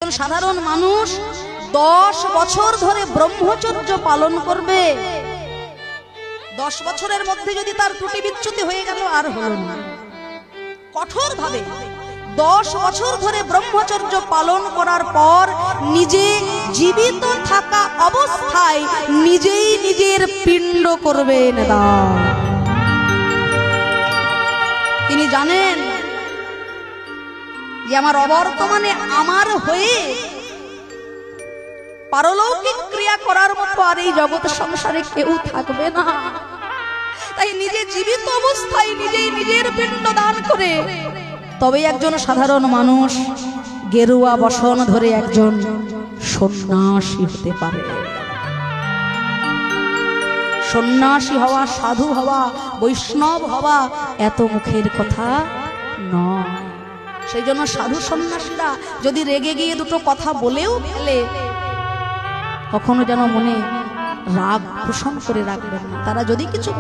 একজন সাধারণ মানুষ 10 বছর ধরে ব্রহ্মচর্য পালন করবে। 10 বছরের মধ্যে যদি তার ত্রুটি বিচ্যুতি হয়ে গেল আর হলো না, কঠোর ভাবে 10 বছর ধরে ব্রহ্মচর্য পালন করার পর নিজে জীবিত থাকা অবস্থায় নিজেই নিজের পিণ্ড করবেন দান। তিনি জানেন যে আমার অবর্তমানে আমার হয়ে পারলৌকিক ক্রিয়া করার মতো আর এই জগৎ সংসারে কেউ থাকবে না। তাই নিজে জীবিত অবস্থায় নিজেই নিজের পিণ্ড দান করে তবে একজন সাধারণ মানুষ গেরুয়া বসন ধরে একজন সন্ন্যাসী হতে পারে। সন্ন্যাসী হওয়া, সাধু হওয়া, বৈষ্ণব হওয়া এত মুখের কথা নয়। সেই জন্য সাধু সন্ন্যাসীরা যদি রেগে গিয়ে দুটো কথা বলেও ফেলে, কখনো যেন মনে রাগ পোষণ করে রাখবেন না। তারা যদি কিছু